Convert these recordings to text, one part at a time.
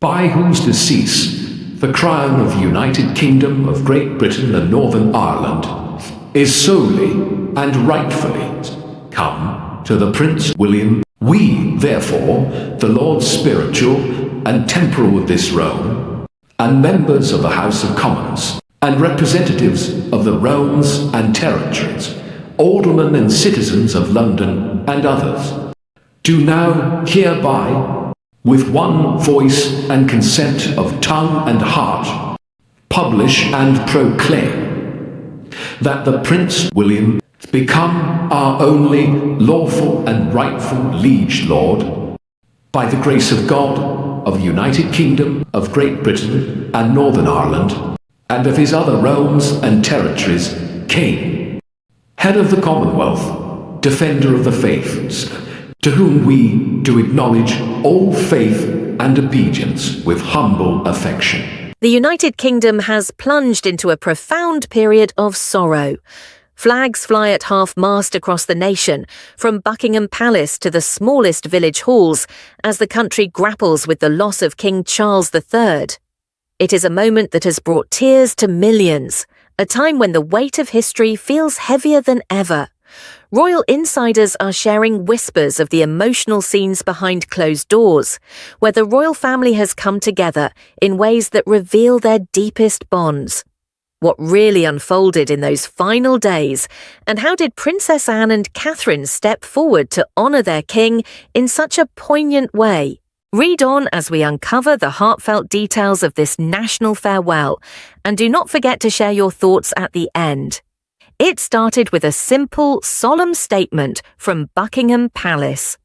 by whose decease the crown of the United Kingdom of Great Britain and Northern Ireland is solely and rightfully come to the Prince William. We, therefore, the Lords Spiritual and Temporal of this realm, and members of the House of Commons, and representatives of the realms and territories, aldermen and citizens of London and others, do now hereby, with one voice and consent of tongue and heart, publish and proclaim that the Prince William become our only lawful and rightful liege lord, by the grace of God, of the United Kingdom of Great Britain and Northern Ireland, and of his other realms and territories, King, head of the Commonwealth, defender of the faiths, to whom we do acknowledge all faith and obedience with humble affection. The United Kingdom has plunged into a profound period of sorrow. Flags fly at half-mast across the nation, from Buckingham Palace to the smallest village halls, as the country grapples with the loss of King Charles III. It is a moment that has brought tears to millions, a time when the weight of history feels heavier than ever. Royal insiders are sharing whispers of the emotional scenes behind closed doors, where the royal family has come together in ways that reveal their deepest bonds. What really unfolded in those final days, and how did Princess Anne and Catherine step forward to honour their king in such a poignant way? Read on as we uncover the heartfelt details of this national farewell, and do not forget to share your thoughts at the end. It started with a simple, solemn statement from Buckingham Palace.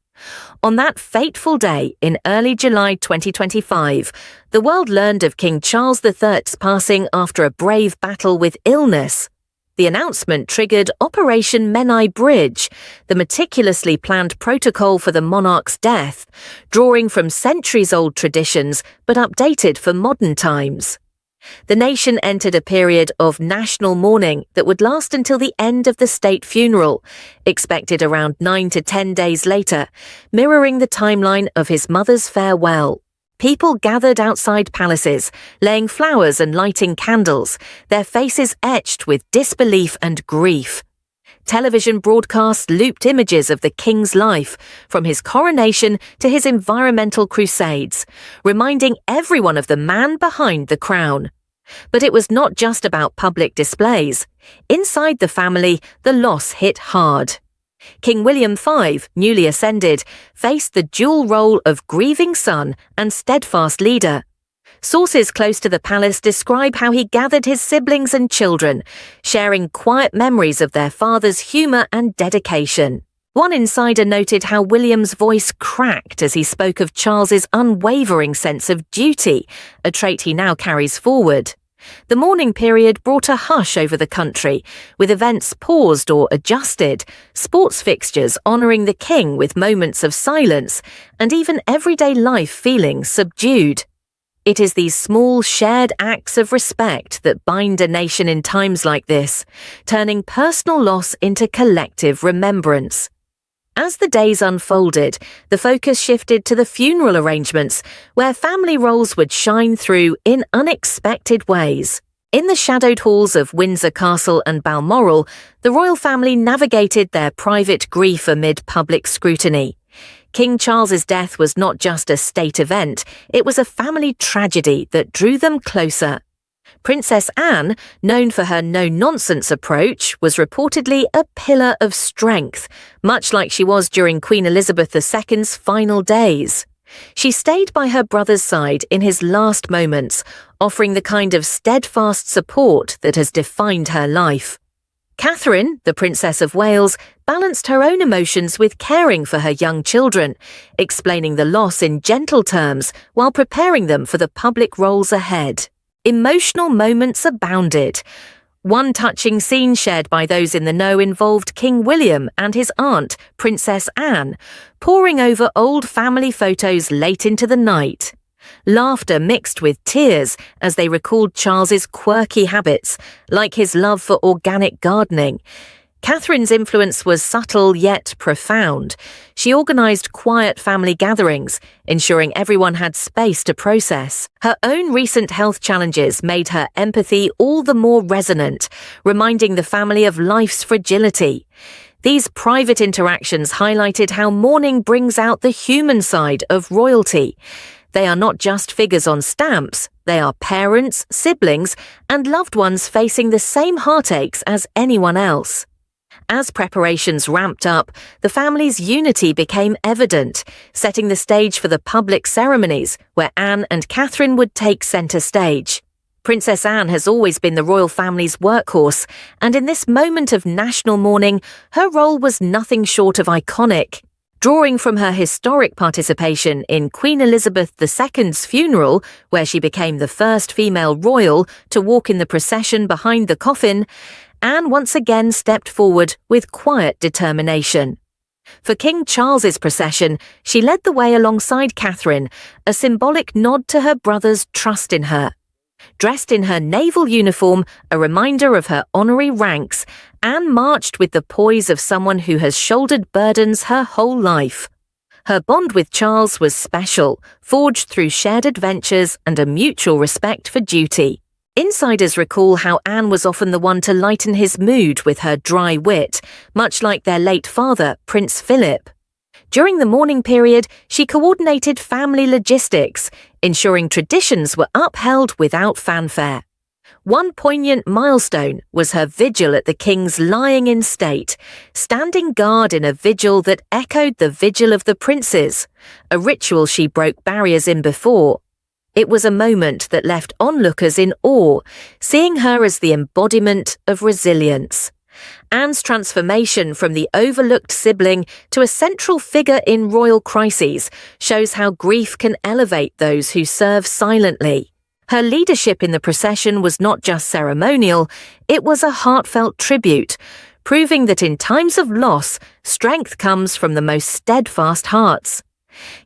On that fateful day in early July 2025, the world learned of King Charles III's passing after a brave battle with illness. The announcement triggered Operation Menai Bridge, the meticulously planned protocol for the monarch's death, drawing from centuries-old traditions but updated for modern times. The nation entered a period of national mourning that would last until the end of the state funeral, expected around 9 to 10 days later, mirroring the timeline of his mother's farewell. People gathered outside palaces, laying flowers and lighting candles, their faces etched with disbelief and grief. Television broadcasts looped images of the king's life, from his coronation to his environmental crusades, reminding everyone of the man behind the crown. But it was not just about public displays. Inside the family, the loss hit hard. King William V, newly ascended, faced the dual role of grieving son and steadfast leader. Sources close to the palace describe how he gathered his siblings and children, sharing quiet memories of their father's humour and dedication. One insider noted how William's voice cracked as he spoke of Charles's unwavering sense of duty, a trait he now carries forward. The mourning period brought a hush over the country, with events paused or adjusted, sports fixtures honouring the king with moments of silence, and even everyday life feeling subdued. It is these small shared acts of respect that bind a nation in times like this, turning personal loss into collective remembrance. As the days unfolded, the focus shifted to the funeral arrangements, where family roles would shine through in unexpected ways. In the shadowed halls of Windsor Castle and Balmoral, the royal family navigated their private grief amid public scrutiny. King Charles's death was not just a state event, it was a family tragedy that drew them closer. Princess Anne, known for her no-nonsense approach, was reportedly a pillar of strength, much like she was during Queen Elizabeth II's final days. She stayed by her brother's side in his last moments, offering the kind of steadfast support that has defined her life. Catherine, the Princess of Wales, balanced her own emotions with caring for her young children, explaining the loss in gentle terms while preparing them for the public roles ahead. Emotional moments abounded. One touching scene shared by those in the know involved King William and his aunt, Princess Anne, poring over old family photos late into the night. Laughter mixed with tears as they recalled Charles's quirky habits, like his love for organic gardening. Catherine's influence was subtle yet profound. She organised quiet family gatherings, ensuring everyone had space to process. Her own recent health challenges made her empathy all the more resonant, reminding the family of life's fragility. These private interactions highlighted how mourning brings out the human side of royalty. They are not just figures on stamps, they are parents, siblings, and loved ones facing the same heartaches as anyone else. As preparations ramped up, the family's unity became evident, setting the stage for the public ceremonies where Anne and Catherine would take centre stage. Princess Anne has always been the royal family's workhorse, and in this moment of national mourning, her role was nothing short of iconic. Drawing from her historic participation in Queen Elizabeth II's funeral, where she became the first female royal to walk in the procession behind the coffin, Anne once again stepped forward with quiet determination. For King Charles's procession, she led the way alongside Catherine, a symbolic nod to her brother's trust in her. Dressed in her naval uniform, a reminder of her honorary ranks, Anne marched with the poise of someone who has shouldered burdens her whole life. Her bond with Charles was special, forged through shared adventures and a mutual respect for duty. Insiders recall how Anne was often the one to lighten his mood with her dry wit, much like their late father, Prince Philip. During the mourning period, she coordinated family logistics, ensuring traditions were upheld without fanfare. One poignant milestone was her vigil at the king's lying in state, standing guard in a vigil that echoed the vigil of the princes, a ritual she broke barriers in before. It was a moment that left onlookers in awe, seeing her as the embodiment of resilience. Anne's transformation from the overlooked sibling to a central figure in royal crises shows how grief can elevate those who serve silently. Her leadership in the procession was not just ceremonial, it was a heartfelt tribute, proving that in times of loss, strength comes from the most steadfast hearts.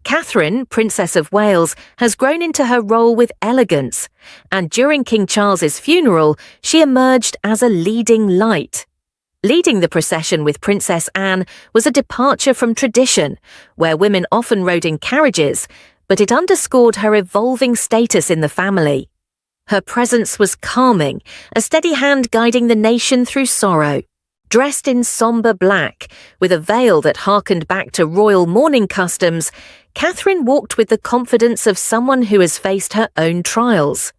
Catherine, Princess of Wales, has grown into her role with elegance, and during King Charles's funeral, she emerged as a leading light. Leading the procession with Princess Anne was a departure from tradition, where women often rode in carriages, but it underscored her evolving status in the family. Her presence was calming, a steady hand guiding the nation through sorrow. Dressed in sombre black, with a veil that harkened back to royal mourning customs, Catherine walked with the confidence of someone who has faced her own trials.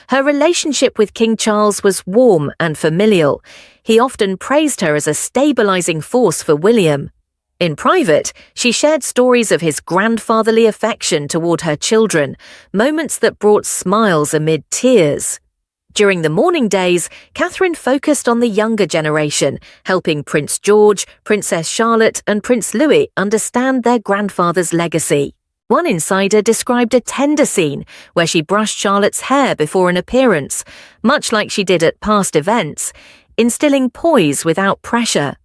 Her relationship with King Charles was warm and familial. He often praised her as a stabilizing force for William. In private, she shared stories of his grandfatherly affection toward her children, moments that brought smiles amid tears. During the mourning days, Catherine focused on the younger generation, helping Prince George, Princess Charlotte, and Prince Louis understand their grandfather's legacy. One insider described a tender scene where she brushed Charlotte's hair before an appearance, much like she did at past events, instilling poise without pressure.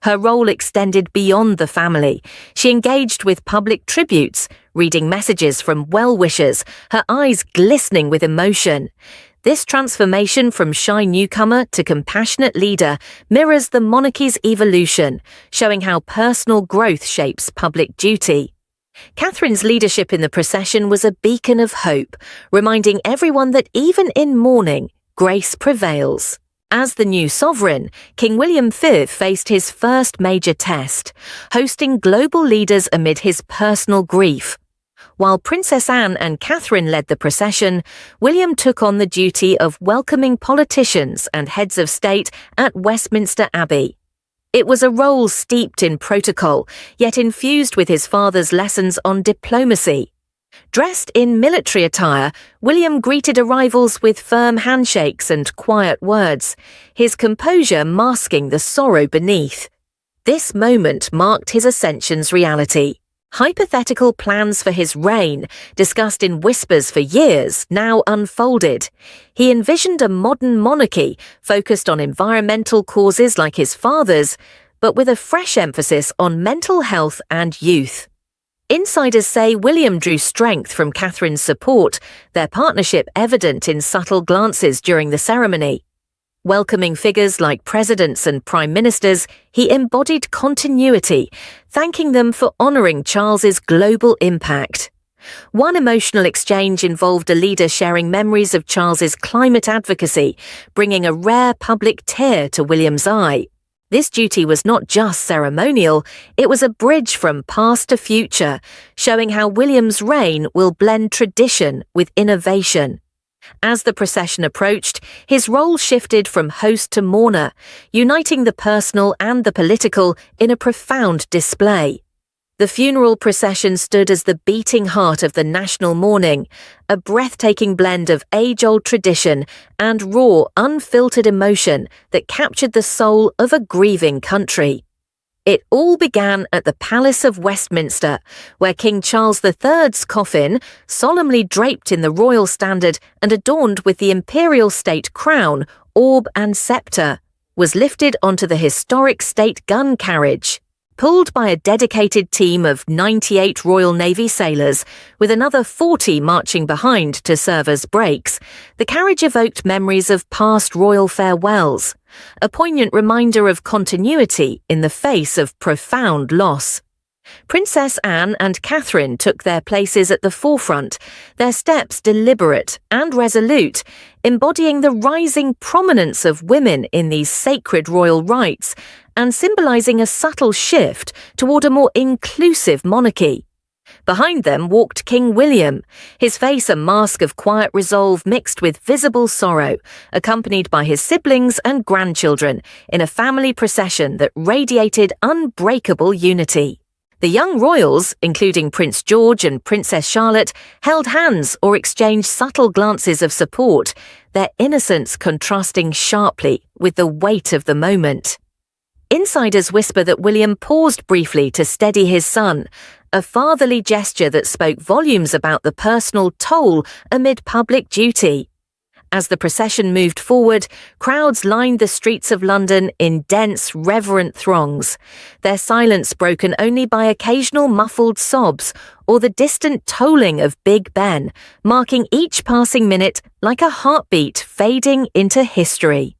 Her role extended beyond the family. She engaged with public tributes, reading messages from well-wishers, her eyes glistening with emotion. This transformation from shy newcomer to compassionate leader mirrors the monarchy's evolution, showing how personal growth shapes public duty. Catherine's leadership in the procession was a beacon of hope, reminding everyone that even in mourning, grace prevails. As the new sovereign, King William V faced his first major test, hosting global leaders amid his personal grief. While Princess Anne and Catherine led the procession, William took on the duty of welcoming politicians and heads of state at Westminster Abbey. It was a role steeped in protocol, yet infused with his father's lessons on diplomacy. Dressed in military attire, William greeted arrivals with firm handshakes and quiet words, his composure masking the sorrow beneath. This moment marked his ascension's reality. Hypothetical plans for his reign, discussed in whispers for years, now unfolded. He envisioned a modern monarchy focused on environmental causes like his father's, but with a fresh emphasis on mental health and youth. Insiders say William drew strength from Catherine's support, their partnership evident in subtle glances during the ceremony. Welcoming figures like presidents and prime ministers, he embodied continuity, thanking them for honouring Charles's global impact. One emotional exchange involved a leader sharing memories of Charles's climate advocacy, bringing a rare public tear to William's eye. This duty was not just ceremonial, it was a bridge from past to future, showing how William's reign will blend tradition with innovation. As the procession approached, his role shifted from host to mourner, uniting the personal and the political in a profound display. The funeral procession stood as the beating heart of the national mourning, a breathtaking blend of age-old tradition and raw, unfiltered emotion that captured the soul of a grieving country. It all began at the Palace of Westminster, where King Charles III's coffin, solemnly draped in the royal standard and adorned with the imperial state crown, orb and sceptre, was lifted onto the historic state gun carriage. Pulled by a dedicated team of 98 Royal Navy sailors, with another 40 marching behind to serve as brakes, the carriage evoked memories of past royal farewells, a poignant reminder of continuity in the face of profound loss. Princess Anne and Catherine took their places at the forefront, their steps deliberate and resolute, embodying the rising prominence of women in these sacred royal rites and symbolising a subtle shift toward a more inclusive monarchy. Behind them walked King William, his face a mask of quiet resolve mixed with visible sorrow, accompanied by his siblings and grandchildren in a family procession that radiated unbreakable unity. The young royals, including Prince George and Princess Charlotte, held hands or exchanged subtle glances of support, their innocence contrasting sharply with the weight of the moment. Insiders whisper that William paused briefly to steady his son, a fatherly gesture that spoke volumes about the personal toll amid public duty. As the procession moved forward, crowds lined the streets of London in dense, reverent throngs, their silence broken only by occasional muffled sobs or the distant tolling of Big Ben, marking each passing minute like a heartbeat fading into history.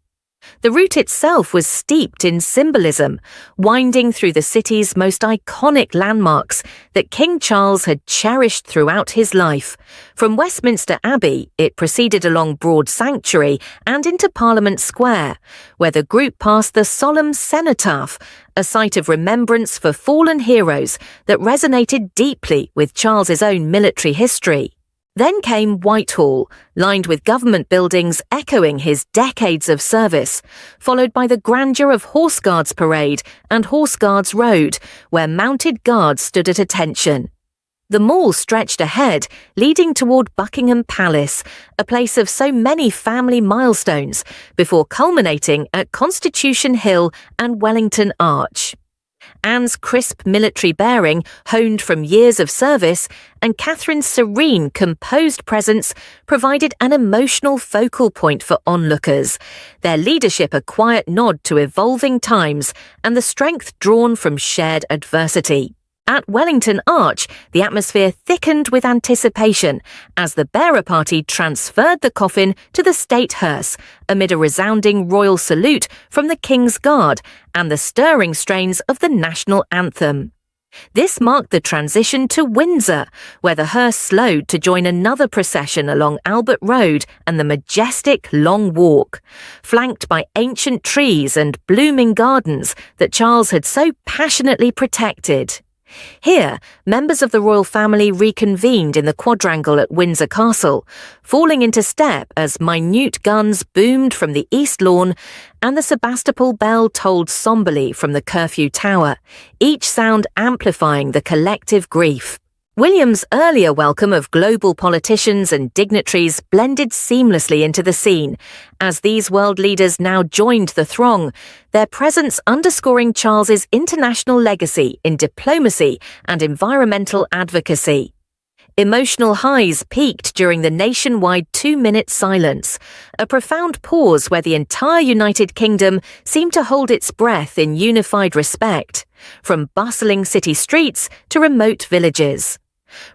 The route itself was steeped in symbolism, winding through the city's most iconic landmarks that King Charles had cherished throughout his life. From Westminster Abbey, it proceeded along Broad Sanctuary and into Parliament Square, where the group passed the solemn cenotaph, a site of remembrance for fallen heroes that resonated deeply with Charles's own military history. Then came Whitehall, lined with government buildings echoing his decades of service, followed by the grandeur of Horse Guards Parade and Horse Guards Road, where mounted guards stood at attention. The Mall stretched ahead, leading toward Buckingham Palace, a place of so many family milestones, before culminating at Constitution Hill and Wellington Arch. Anne's crisp military bearing, honed from years of service, and Catherine's serene, composed presence provided an emotional focal point for onlookers, their leadership a quiet nod to evolving times and the strength drawn from shared adversity. At Wellington Arch, the atmosphere thickened with anticipation as the bearer party transferred the coffin to the state hearse amid a resounding royal salute from the King's Guard and the stirring strains of the national anthem. This marked the transition to Windsor, where the hearse slowed to join another procession along Albert Road and the majestic Long Walk, flanked by ancient trees and blooming gardens that Charles had so passionately protected. Here, members of the royal family reconvened in the quadrangle at Windsor Castle, falling into step as minute guns boomed from the East Lawn and the Sebastopol bell tolled somberly from the Curfew Tower, each sound amplifying the collective grief. William's earlier welcome of global politicians and dignitaries blended seamlessly into the scene, as these world leaders now joined the throng, their presence underscoring Charles's international legacy in diplomacy and environmental advocacy. Emotional highs peaked during the nationwide 2-minute silence, a profound pause where the entire United Kingdom seemed to hold its breath in unified respect, from bustling city streets to remote villages.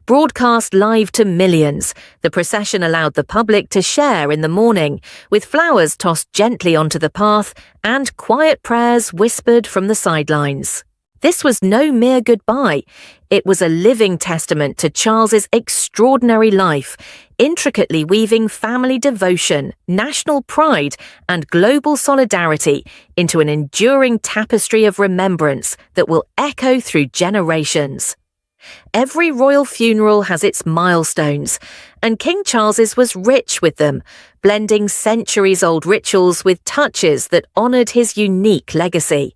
Broadcast live to millions, the procession allowed the public to share in the morning, with flowers tossed gently onto the path and quiet prayers whispered from the sidelines. This was no mere goodbye. It was a living testament to Charles's extraordinary life, intricately weaving family devotion, national pride, and global solidarity into an enduring tapestry of remembrance that will echo through generations. Every royal funeral has its milestones, and King Charles's was rich with them, blending centuries-old rituals with touches that honoured his unique legacy.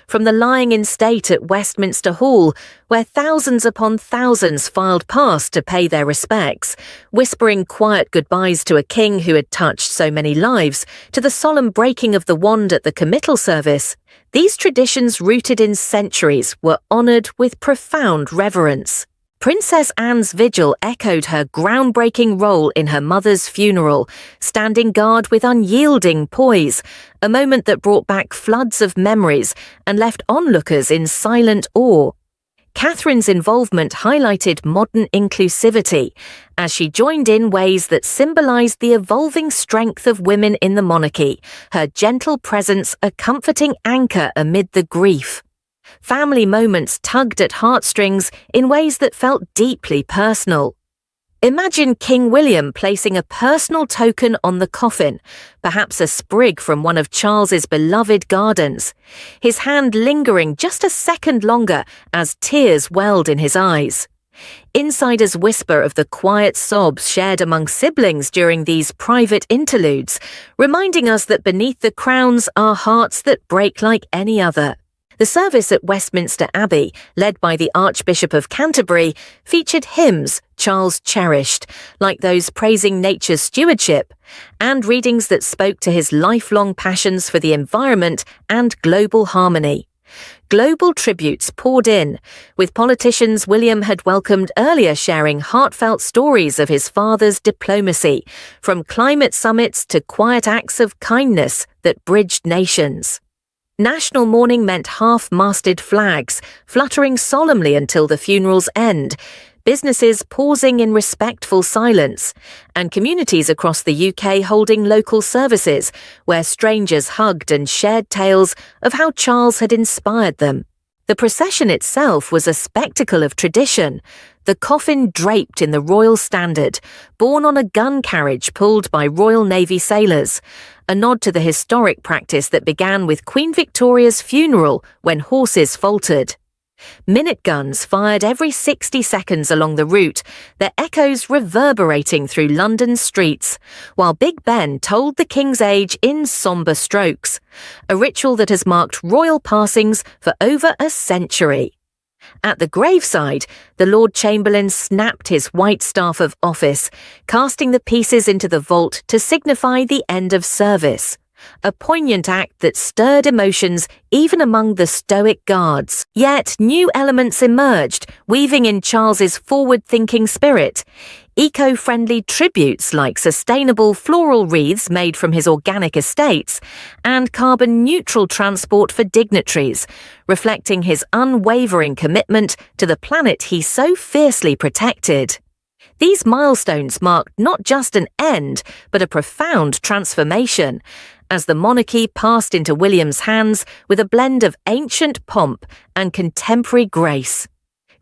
From the lying in state at Westminster Hall, where thousands upon thousands filed past to pay their respects, whispering quiet goodbyes to a king who had touched so many lives, to the solemn breaking of the wand at the committal service, these traditions rooted in centuries were honoured with profound reverence. Princess Anne's vigil echoed her groundbreaking role in her mother's funeral, standing guard with unyielding poise, a moment that brought back floods of memories and left onlookers in silent awe. Catherine's involvement highlighted modern inclusivity, as she joined in ways that symbolised the evolving strength of women in the monarchy, her gentle presence a comforting anchor amid the grief. Family moments tugged at heartstrings in ways that felt deeply personal. Imagine King William placing a personal token on the coffin, perhaps a sprig from one of Charles's beloved gardens, his hand lingering just a second longer as tears welled in his eyes. Insiders whisper of the quiet sobs shared among siblings during these private interludes, reminding us that beneath the crowns are hearts that break like any other. The service at Westminster Abbey, led by the Archbishop of Canterbury, featured hymns Charles cherished, like those praising nature's stewardship, and readings that spoke to his lifelong passions for the environment and global harmony. Global tributes poured in, with politicians William had welcomed earlier sharing heartfelt stories of his father's diplomacy, from climate summits to quiet acts of kindness that bridged nations. National mourning meant half-masted flags, fluttering solemnly until the funeral's end, businesses pausing in respectful silence, and communities across the UK holding local services, where strangers hugged and shared tales of how Charles had inspired them. The procession itself was a spectacle of tradition, the coffin draped in the royal standard, borne on a gun carriage pulled by Royal Navy sailors, a nod to the historic practice that began with Queen Victoria's funeral when horses faltered. Minute guns fired every 60 seconds along the route, their echoes reverberating through London's streets, while Big Ben told the King's age in sombre strokes, a ritual that has marked royal passings for over a century. At the graveside, the Lord Chamberlain snapped his white staff of office, casting the pieces into the vault to signify the end of service, a poignant act that stirred emotions even among the stoic guards. Yet new elements emerged, weaving in Charles's forward-thinking spirit. Eco-friendly tributes like sustainable floral wreaths made from his organic estates, and carbon-neutral transport for dignitaries, reflecting his unwavering commitment to the planet he so fiercely protected. These milestones marked not just an end, but a profound transformation, as the monarchy passed into William's hands with a blend of ancient pomp and contemporary grace.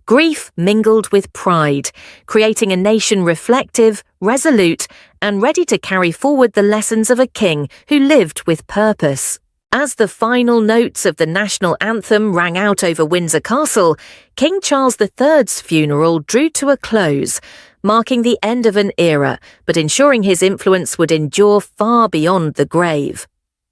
Grief mingled with pride, creating a nation reflective, resolute, and ready to carry forward the lessons of a king who lived with purpose. As the final notes of the national anthem rang out over Windsor Castle, King Charles III's funeral drew to a close, marking the end of an era, but ensuring his influence would endure far beyond the grave.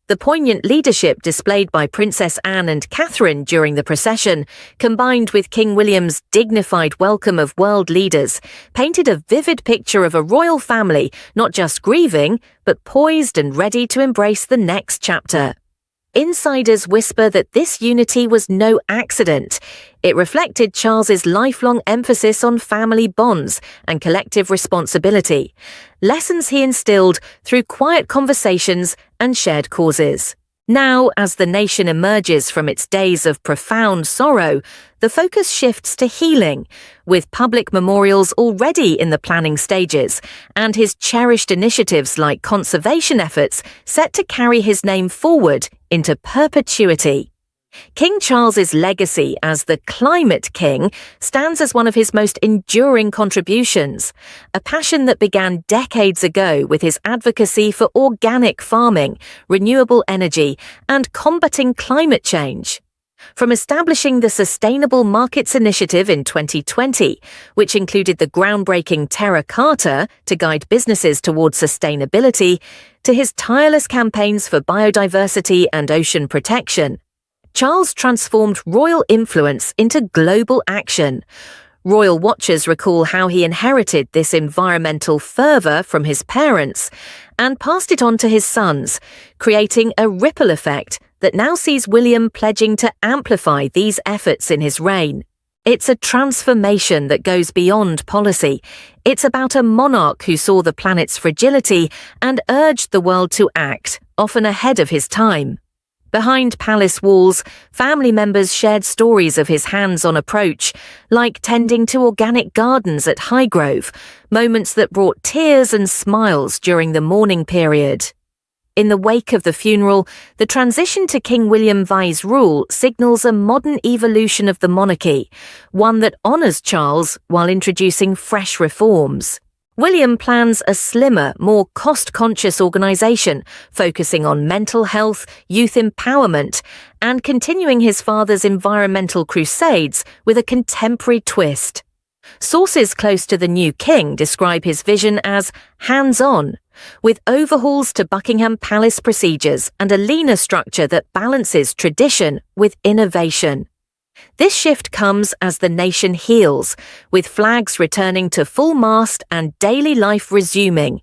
The poignant leadership displayed by Princess Anne and Catherine during the procession, combined with King William's dignified welcome of world leaders, painted a vivid picture of a royal family not just grieving, but poised and ready to embrace the next chapter. Insiders whisper that this unity was no accident. It reflected Charles's lifelong emphasis on family bonds and collective responsibility, lessons he instilled through quiet conversations and shared causes. Now, as the nation emerges from its days of profound sorrow, the the focus shifts to healing, with public memorials already in the planning stages, and his cherished initiatives like conservation efforts set to carry his name forward into perpetuity. King Charles's legacy as the Climate King stands as one of his most enduring contributions, a passion that began decades ago with his advocacy for organic farming, renewable energy, and combating climate change. From establishing the Sustainable Markets Initiative in 2020, which included the groundbreaking Terra Carta to guide businesses towards sustainability, to his tireless campaigns for biodiversity and ocean protection, Charles transformed royal influence into global action. Royal watchers recall how he inherited this environmental fervour from his parents and passed it on to his sons, creating a ripple effect that now sees William pledging to amplify these efforts in his reign. It's a transformation that goes beyond policy. It's about a monarch who saw the planet's fragility and urged the world to act, often ahead of his time. Behind palace walls, family members shared stories of his hands-on approach, like tending to organic gardens at Highgrove, moments that brought tears and smiles during the mourning period. In the wake of the funeral, the transition to King William Vi's rule signals a modern evolution of the monarchy, one that honours Charles while introducing fresh reforms. William plans a slimmer, more cost-conscious organisation, focusing on mental health, youth empowerment, and continuing his father's environmental crusades with a contemporary twist. Sources close to the new king describe his vision as hands-on, with overhauls to Buckingham Palace procedures and a leaner structure that balances tradition with innovation. This shift comes as the nation heals, with flags returning to full mast and daily life resuming,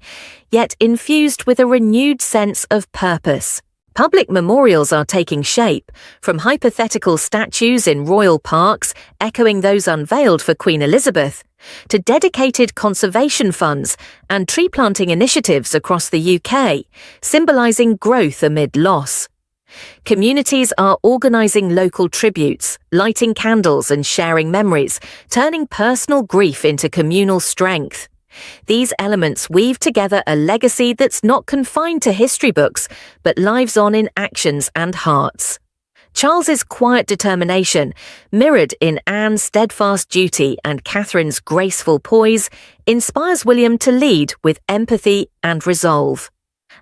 yet infused with a renewed sense of purpose. Public memorials are taking shape, from hypothetical statues in royal parks, echoing those unveiled for Queen Elizabeth, to dedicated conservation funds and tree planting initiatives across the UK, symbolising growth amid loss. Communities are organising local tributes, lighting candles and sharing memories, turning personal grief into communal strength. These elements weave together a legacy that's not confined to history books, but lives on in actions and hearts. Charles's quiet determination, mirrored in Anne's steadfast duty and Catherine's graceful poise, inspires William to lead with empathy and resolve.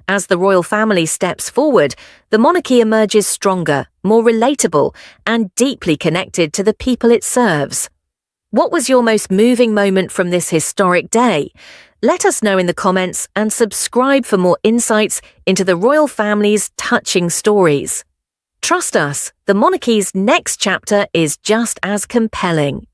As the royal family steps forward, the monarchy emerges stronger, more relatable, and deeply connected to the people it serves. What was your most moving moment from this historic day? Let us know in the comments and subscribe for more insights into the royal family's touching stories. Trust us, the monarchy's next chapter is just as compelling.